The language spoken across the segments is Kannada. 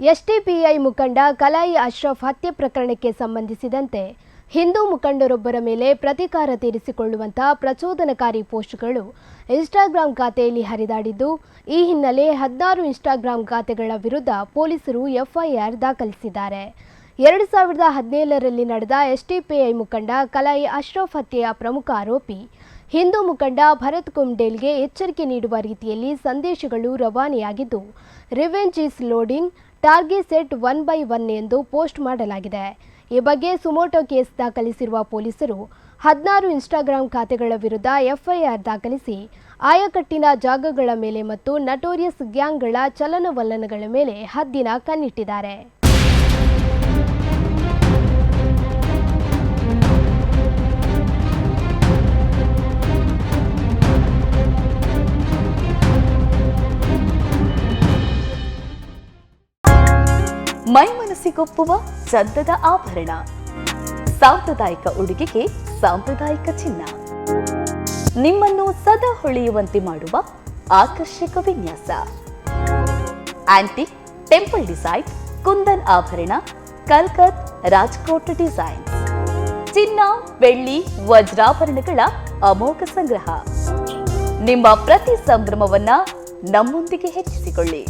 ಎಸ್ಡಿಪಿಐ ಮುಖಂಡ ಕಲಾಯಿ ಅಶ್ರಫ್ ಹತ್ಯೆ ಪ್ರಕರಣಕ್ಕೆ ಸಂಬಂಧಿಸಿದಂತೆ ಹಿಂದೂ ಮುಖಂಡರೊಬ್ಬರ ಮೇಲೆ ಪ್ರತೀಕಾರ ತೀರಿಸಿಕೊಳ್ಳುವಂತಹ ಪ್ರಚೋದನಕಾರಿ ಪೋಸ್ಟ್ಗಳು ಇನ್ಸ್ಟಾಗ್ರಾಂ ಖಾತೆಯಲ್ಲಿ ಹರಿದಾಡಿದ್ದು, ಈ ಹಿನ್ನೆಲೆ 16 ಇನ್ಸ್ಟಾಗ್ರಾಂ ಖಾತೆಗಳ ವಿರುದ್ಧ ಪೊಲೀಸರು ಎಫ್ಐಆರ್ ದಾಖಲಿಸಿದ್ದಾರೆ. 2017ರಲ್ಲಿ ನಡೆದ ಎಸ್ಡಿಪಿಐ ಮುಖಂಡ ಕಲಾಯಿ ಅಶ್ರಫ್ ಹತ್ಯೆಯ ಪ್ರಮುಖ ಆರೋಪಿ ಹಿಂದೂ ಮುಖಂಡ ಭರತ್ ಕುಮ್ಡೇಲ್ಗೆ ಎಚ್ಚರಿಕೆ ನೀಡುವ ರೀತಿಯಲ್ಲಿ ಸಂದೇಶಗಳು ರವಾನೆಯಾಗಿದ್ದು, revenge is loading, target set 1 by 1 ಎಂದು ಪೋಸ್ಟ್ ಮಾಡಲಾಗಿದೆ. ಈ ಬಗ್ಗೆ ಸುಮೋಟೋ ಕೇಸ್ ದಾಖಲಿಸಿರುವ ಪೊಲೀಸರು 16 ಇನ್ಸ್ಟಾಗ್ರಾಂ ಖಾತೆಗಳ ವಿರುದ್ಧ ಎಫ್ಐಆರ್ ದಾಖಲಿಸಿ ಆಯಕಟ್ಟಿನ ಜಾಗಗಳ ಮೇಲೆ ಮತ್ತು ನಟೋರಿಯಸ್ ಗ್ಯಾಂಗ್ಗಳ ಚಲನವಲನಗಳ ಮೇಲೆ ಹದ್ದಿನ ಕಣ್ಣಿಟ್ಟಿದ್ದಾರೆ. ಮೈ ಮನಸ್ಸಿಗೊಪ್ಪುವ ಚಂದದ ಆಭರಣ, ಸಾಂಪ್ರದಾಯಿಕ ಉಡುಗೆಗೆ ಸಾಂಪ್ರದಾಯಿಕ ಚಿನ್ನ, ನಿಮ್ಮನ್ನು ಸದಾ ಹೊಳೆಯುವಂತೆ ಮಾಡುವ ಆಕರ್ಷಕ ವಿನ್ಯಾಸ, ಆಂಟಿಕ್, ಟೆಂಪಲ್ ಡಿಸೈನ್, ಕುಂದನ್ ಆಭರಣ, ಕಲ್ಕತ್, ರಾಜ್ಕೋಟ್ ಡಿಸೈನ್, ಚಿನ್ನ, ಬೆಳ್ಳಿ, ವಜ್ರಾಭರಣಗಳ ಅಮೋಘ ಸಂಗ್ರಹ. ನಿಮ್ಮ ಪ್ರತಿ ಸಂಭ್ರಮವನ್ನ ನಮ್ಮೊಂದಿಗೆ ಹೆಚ್ಚಿಸಿಕೊಳ್ಳಿ.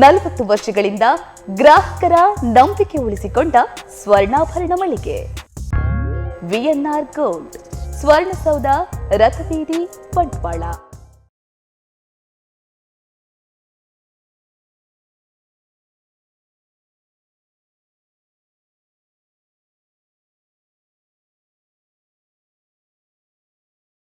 40 ವರ್ಷಗಳಿಂದ ಗ್ರಾಹಕರ ನಂಬಿಕೆ ಉಳಿಸಿಕೊಂಡ ಸ್ವರ್ಣಾಭರಣ ಮಳಿಗೆ ವಿಎನ್ಆರ್ ಗೋಲ್ಡ್, ಸ್ವರ್ಣಸೌಧ, ರಥಬೀದಿ, ಬಂಟ್ವಾಳ.